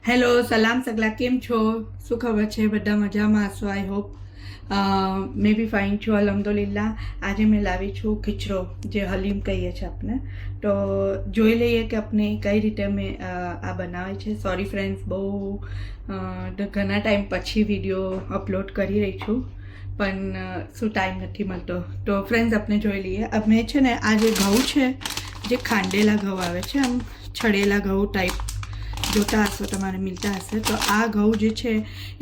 Hello સલામ સગલા કેમ છો? શું ખબર છે? બધા મજામાં હશો આઈ હોપ. મેં બી ફાઇન છું અલહમદુલિલ્લાહ. આજે મેં લાવી છું ખીચડો, જે હલીમ કહીએ છીએ આપણે. તો જોઈ લઈએ કે આપણે કઈ રીતે મેં આ બનાવે છે. સોરી ફ્રેન્ડ્સ, બહુ ઘણા ટાઈમ પછી વિડીયો અપલોડ કરી રહી છું, પણ શું ટાઈમ નથી મળતો. તો ફ્રેન્ડ્સ આપણે જોઈ લઈએ. અમે છે ને આ જે ઘઉં છે, જે ખાંડેલા ઘઉં આવે છે, આમ છડેલા ઘઉં ટાઈપ જોતા હશો, તમારે મિલતા હશે. તો આ ઘઉં જે છે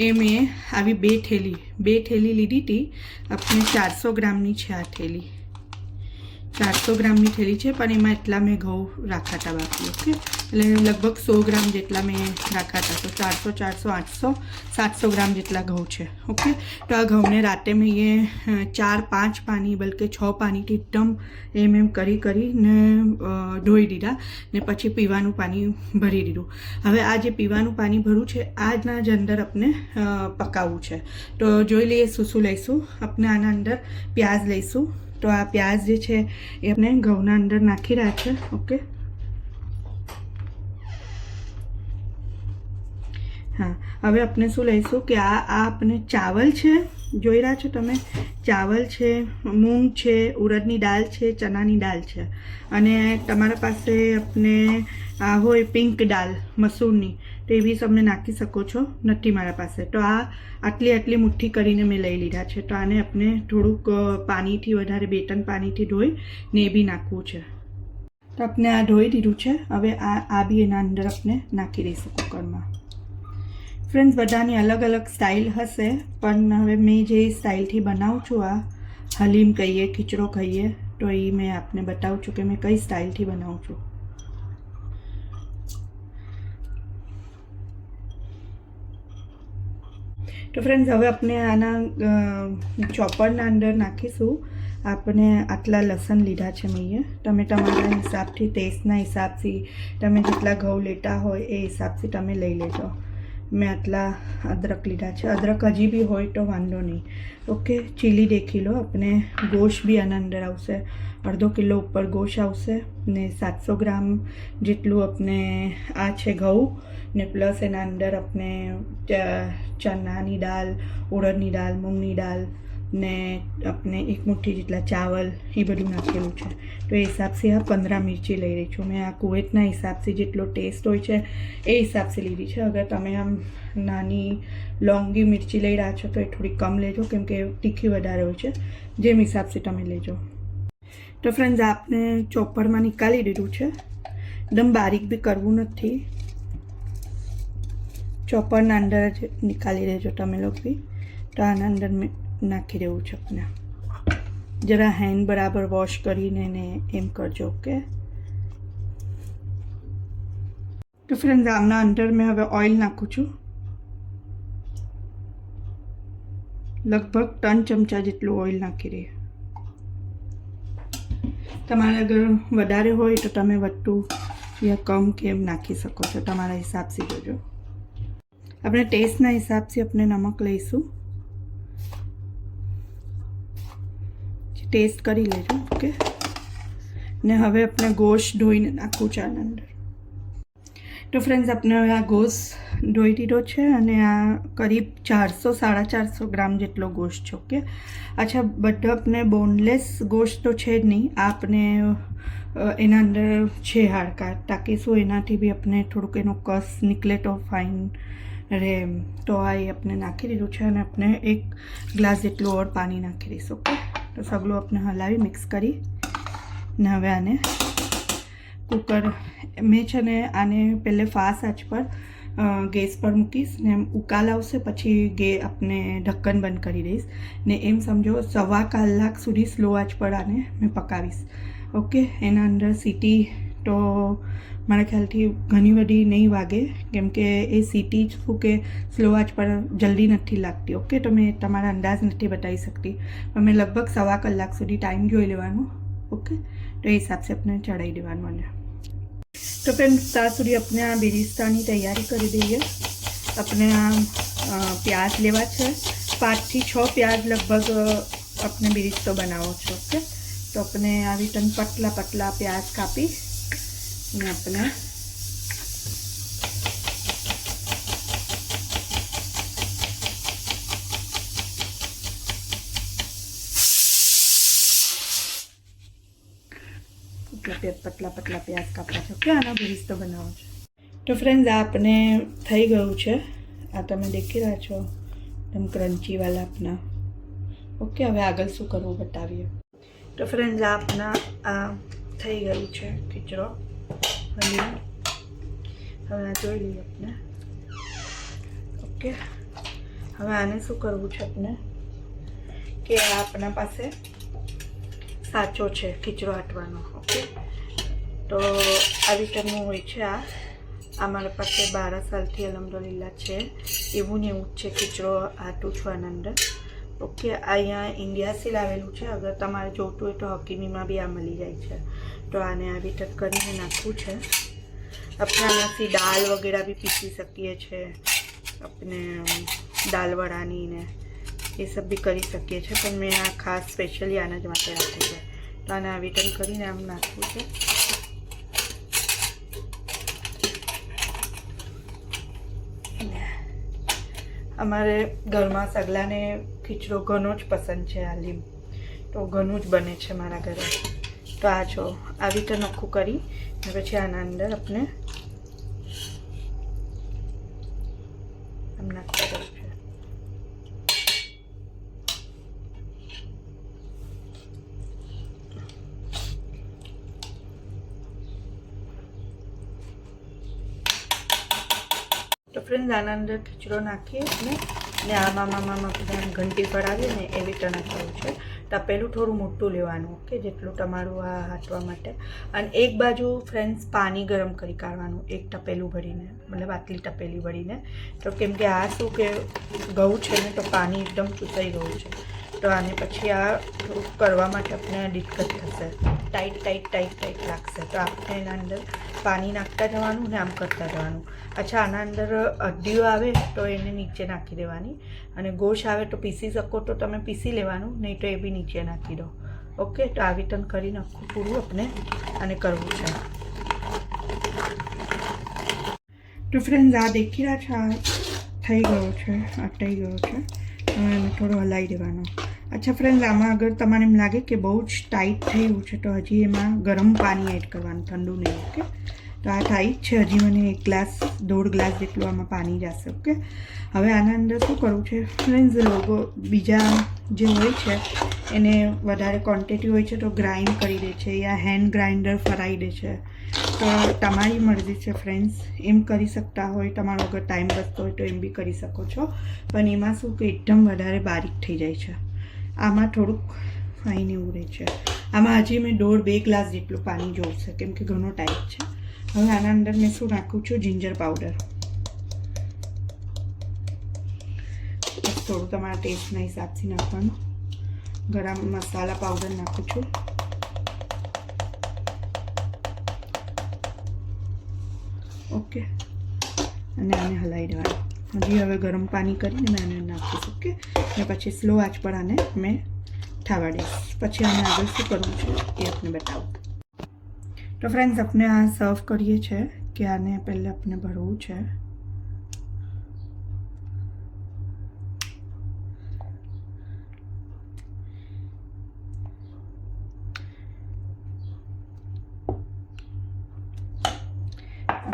એ મેં આવી બે થેલી લીધી હતી. આપણે 400 ગ્રામની છે આ થેલી. 400 ગ્રામની થેલી છે, પણ એમાં એટલા મેં ઘઉં રાખાતા બાકી. ઓકે, એટલે લગભગ 100 ગ્રામ જેટલા મેં રાખાતા. તો 400 400 800 700 ગ્રામ જેટલા ઘઉં છે. ઓકે, તો આ ઘઉંને રાતે મેં એ 4-5 પાણી બલકે 6 પાણીથી એકદમ એમ કરીને ધોઈ દીધા ને પછી પીવાનું પાણી ભરી દીધું. હવે આ જે પીવાનું પાણી ભરું છે, આજના જ અંદર આપણે પકાવવું છે. તો જોઈ લઈએ શું શું લઈશું. આપણે આના અંદર પ્યાજ લઈશું. તો આ પ્યાજ જે છે એ આપણે ઘઉંના અંદર નાખી રહ્યા છે. ઓકે, હા. હવે આપણે શું લઈશું કે આ આપણે ચાવલ છે, જોઈ રહ્યા છો તમે, ચાવલ છે, મૂંગ છે, ઉડદની દાળ છે, ચણાની દાળ છે, અને તમારા પાસે આપણે આ હોય પિંક દાળ મસૂરની, તો એ બી તમે નાખી શકો છો. નથી મારા પાસે. તો આ આટલી મુઠ્ઠી કરીને મેં લઈ લીધા છે. તો આને આપણે થોડુંક પાણીથી વધારે 2-3 પાણીથી ધોઈ ને એ બી નાખવું છે. તો આપણે આ ધોઈ દીધું છે. હવે આ બી એના અંદર આપણે નાખી દઈશું કુકરમાં. ફ્રેન્ડ્સ, બધાની અલગ અલગ સ્ટાઇલ હશે, પણ હવે મેં જે સ્ટાઇલથી બનાવું છું, આ હલીમ કહીએ, ખીચડો કહીએ, તો એ મેં આપને બતાવું છું કે મેં કઈ સ્ટાઇલથી બનાવું છું. તો ફ્રેન્ડ્સ, હવે આપણે આના ચોપરના અંદર નાખીશું. આપણે આટલા લસણ લીધા છે મેં. તમે તમારા હિસાબથી, ટેસ્ટના હિસાબથી, તમે જેટલા ઘઉં લેતા હોય એ હિસાબથી તમે લઈ લેજો. મેં આટલા અદરક લીધા છે. અદરક હજી બી હોય તો વાંધો નહીં. ઓકે, ચીલી દેખી લો. આપણે ગોશ બી આના અંદર આવશે. 1/2 કિલો ઉપર ગોશ આવશે ને 700 ગ્રામ જેટલું આપણે આ છે ઘઉં, ને પ્લસ એના અંદર આપણે ચણાની દાળ, ઉડદની દાળ, મૂંગની દાળ ને આપણે 1 મુઠ્ઠી જેટલા ચાવલ, એ બધું નાખેલું છે. તો એ હિસાબથી આ 15 મિર્ચી લઈ રહી છું મેં. આ કુવેતના હિસાબથી જેટલો ટેસ્ટ હોય છે એ હિસાબથી લીધી છે. અગર તમે આમ નાની લોંગી મિર્ચી લઈ રહ્યા છો તો એ થોડી કમ લેજો, કેમ કે તીખી વધારે હોય છે. જેમ હિસાબથી તમે લેજો. તો ફ્રેન્ડ્સ, આપને ચોપરમાં નીકાળી દીધું છે. એકદમ બારીક બી કરવું નથી, ચોપરના અંદર જ નીકાળી દેજો તમે લોકો બી. તો આના અંદર મેં નાખી દેવું છે. આપણે જરા હેન્ડ બરાબર વોશ કરીને ને એમ કરજો. ઓકે, તો ફ્રેન્ડ્સ, આમના અંદર મેં હવે ઓઇલ નાખું છું. લગભગ 3 ચમચા જેટલું ઓઇલ નાખી દઈએ. તમારે અગર વધારે હોય તો તમે વધતું યા કમ કેમ નાખી શકો છો, તમારા હિસાબથી જોજો. આપણે ટેસ્ટના હિસાબથી આપણે નમક લઈશું. ટેસ્ટ કરી લેજો. ઓકે, ને હવે આપણે ગોશ ધોઈને નાખવું છે આના અંદર. તો ફ્રેન્ડ્સ, આપણે હવે આ ગોશ ધોઈ દીધો છે, અને આ કરીબ 400-450 ગ્રામ જેટલો ગોશ છે. ઓકે, અચ્છા, બધા આપણે બોનલેસ ગોશ તો છે જ નહીં. આપણે એના અંદર છે હાડકા, તાકી શું એનાથી બી આપણે થોડુંક એનો કસ નીકળે તો ફાઇન રહે. તો આ એ આપણે નાખી દીધું છે, અને આપણે 1 ગ્લાસ જેટલું ઓર પાણી નાખી દઈશું. ઓકે, તો સગળું આપણે હલાવી મિક્સ કરી ને હવે આને કુકર, મેં છે ને આને પહેલે ફાસ્ટ આંચ પર ગેસ પર મૂકીશ ને એમ ઉકાલ આવશે, પછી આપણે ઢક્કન બંધ કરી દઈશ ને એમ સમજો 1/4 કલાક સુધી સ્લો આંચ પર આને મેં પકાવીશ. ઓકે, એના અંદર સીટી તો મારા ખ્યાલથી ઘણી બધી નહીં વાગે, કેમ કે એ સીટી જ શું કે સ્લો આંચ પર જલ્દી નથી લાગતી. ઓકે, તો મેં તમારા અંદાજ નથી બતાવી શકતી, પણ મેં લગભગ 1/4 કલાક સુધી ટાઈમ જોઈ લેવાનો. ઓકે, તો એ હિસાબથી આપણે ચડાવી દેવાનું. અને તો ફ્રેન્ડ્સ, ત્યાં સુધી આપણે આ બિરિસ્તાની તૈયારી કરી દઈએ. આપણે આ પ્યાજ લેવા છે. 5 થી 6 પ્યાજ લગભગ આપણે બિરિસ્તો બનાવો છો. ઓકે, તો આપણે આવી રીતે પતલા પ્યાજ કાપી ને આપણે પતલા પતલા પ્યાજ કાપવા છે. ઓકે, આના બિરિસ્તો બનાવો છે. તો ફ્રેન્ડ્સ આ આપણે થઈ ગયું છે. આ તમે દેખી રહ્યા છો એકદમ ક્રન્ચીવાલા આપણા. ઓકે, હવે આગળ શું કરવું બતાવીએ. તો ફ્રેન્ડ્સ આ આપણા આ થઈ ગયું છે ખીચડો. હવે આ જોઈ લઈએ આપણે. ઓકે, હવે આને શું કરવું છે આપણે કે આ આપણા પાસે સાચો છે ખીચડો આટવાનો. ઓકે, તો આવી રીતનું હોય છે આ. અમારા પાસે 12 સાલથી અલહમદુલિલ્લાહ છે. એવું ને એવું જ છે ખીચડો આટું છું આના અંદર. ઓકે, અહીંયા ઇન્ડિયાથી લાવેલું છે. અગર તમારે જોતું હોય તો હકીમીમાં બી આ મળી જાય છે. તો આને આવી રીતે કરીને નાખવું છે. આપણે આનાથી દાળ વગેરે બી પીસી શકીએ છીએ. આપણે દાલવડાની ને એ સબ બી કરી શકીએ છીએ. પણ મેં આ ખાસ સ્પેશિયલી આના જ માટે રાખ્યું છે. તો આને આવી રીતે કરીને આમ નાખવું છે. અમારે ઘરમાં સગલાને ખીચડો ઘણો જ પસંદ છે. હાલીમ તો ઘણું જ બને છે મારા ઘરે. તો આ જો આવી રીતે નોખું કરી અને પછી આના અંદર આપણે આમ નાખતા જવું છે. તો ફ્રેન્ડ્સ આના અંદર ખીચડો નાખીએ ને આમાં આપણે ઘંટી પડાવીએ ને એવી રીતે નાખવાનું છે. તપેલું થોડું મોટું લેવાનું. ઓકે, જેટલું તમારું આ હાટવા માટે. અને એક બાજુ ફ્રેન્ડ્સ પાણી ગરમ કરી કાઢવાનું એક તપેલું ભરીને, મતલબ આટલી તપેલી ભરીને. તો કેમ કે આ શું કે ઘઉં છે ને તો પાણી એકદમ ચૂસાઈ ગયું છે. તો આને પછી આ થોડુંક કરવા માટે આપણે દિક્કત થશે. ટાઈટ લાગશે. તો આપણે એના અંદર પાણી નાખતા જવાનું ને આમ કરતા જવાનું. અચ્છા, આના અંદર અડદીઓ આવે તો એને નીચે નાખી દેવાની. અને ગોશ આવે તો પીસી શકો તો તમે પીસી લેવાનું, નહીં તો એ બી નીચે નાખી દો. ઓકે, તો આવી ટન કરી નાખવું પૂરું આપણે આને કરવું છે. તો ફ્રેન્ડ્સ આ દેખી રહ્યા છો આ થઈ ગયો છે, આટાઈ ગયો છે. હવે એને થોડો હલાવી દેવાનો. અચ્છા ફ્રેન્ડ્સ, આમાં અગર તમારે એમ લાગે કે બહુ જ ટાઈટ થઈ ગયું છે તો હજી એમાં ગરમ પાણી એડ કરવાનું, ઠંડુ નહીં. ઓકે, તો આ ટાઈટ છે. હજી મને 1-1.5 ગ્લાસ જેટલું આમાં પાણી જશે. ઓકે, હવે આના અંદર શું કરવું છે ફ્રેન્ડ્સ, લોકો બીજા જે હોય છે એને વધારે ક્વોન્ટિટી હોય છે તો ગ્રાઇન્ડ કરી દે છે યા હેન્ડ ગ્રાઇન્ડર ફરાઈ દે છે. તો તમારી મરજી છે ફ્રેન્ડ્સ, એમ કરી શકતા હોય. તમારો અગર ટાઈમ બચતો હોય તો એમ બી કરી શકો છો. પણ એમાં શું કે એકદમ વધારે બારીક થઈ જાય છે. આમાં થોડુંક ફાઇન એવું રહે છે. આમાં હજી મેં 1.5-2 ગ્લાસ જેટલું પાણી જોઈશે કેમ કે ઘણો ટાઈટ છે. હવે આના અંદર મેં શું નાખું છું, જિંજર પાવડર. થોડું તમારા ટેસ્ટના હિસાબથી નાખવાનું. ગરમ મસાલા પાવડર નાખું છું. ઓકે, અને આને હલાવી દેવાનું. હજી હવે ગરમ પાણી કરીને મેં આને નાખીશ. ઓકે, અને પછી સ્લો આંચ પર આને મેં થવા દઈશ. પછી આને આગળ શું કરવું છે એ આપને બતાવું. તો ફ્રેન્ડ્સ, આપણે આ સર્વ કરીએ છીએ કે આને પહેલાં આપણે ભરવું છે.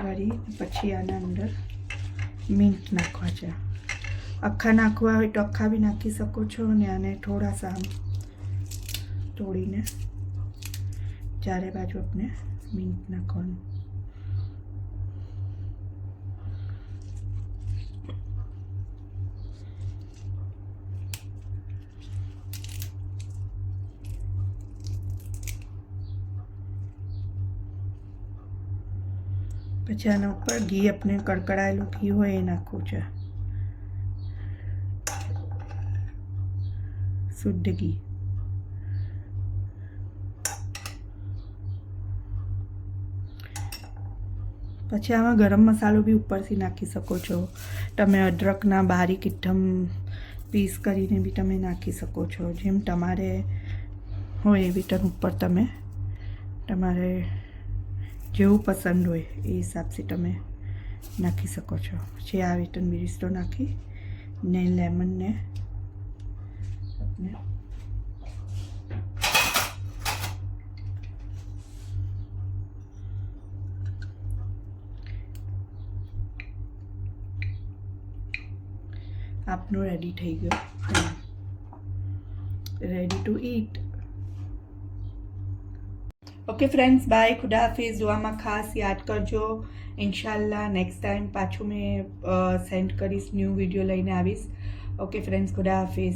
ભરી પછી આના અંદર મિન્ટ નાખવા છે. આખા નાખવા હોય તો આખા બી નાખી શકો છો. અને આને થોડા સા તોડીને ચારે બાજુ આપણે મિન્ટ નાખવાનું. પછી આના ઉપર ઘી આપણે કડકડાયેલું ઘી હોય એ નાખવું છે. શુદ્ધ ઘી. પછી આમાં ગરમ મસાલો બી ઉપરથી નાખી શકો છો. તમે અદરકના બારીક એકદમ પીસ કરીને બી તમે નાખી શકો છો. જેમ તમારે હોય એવી ટન ઉપર તમે તમારે જેવું પસંદ હોય એ હિસાબથી તમે નાખી શકો છો. પછી આ વિટન બિરિસ્તો નાખી ને લેમનને આપણે આપનું રેડી થઈ ગયો, ready to eat. Okay friends, bye, ખુદા હાફિઝ. દુઆમાં ખાસ યાદ કરજો. ઇન્શાલ્લાહ નેક્સ્ટ ટાઈમ પાછું મેં સેન્ડ કરીશ, ન્યૂ વિડીયો લઈને આવીશ. ઓકે ફ્રેન્ડ્સ, ખુદા હાફિઝ.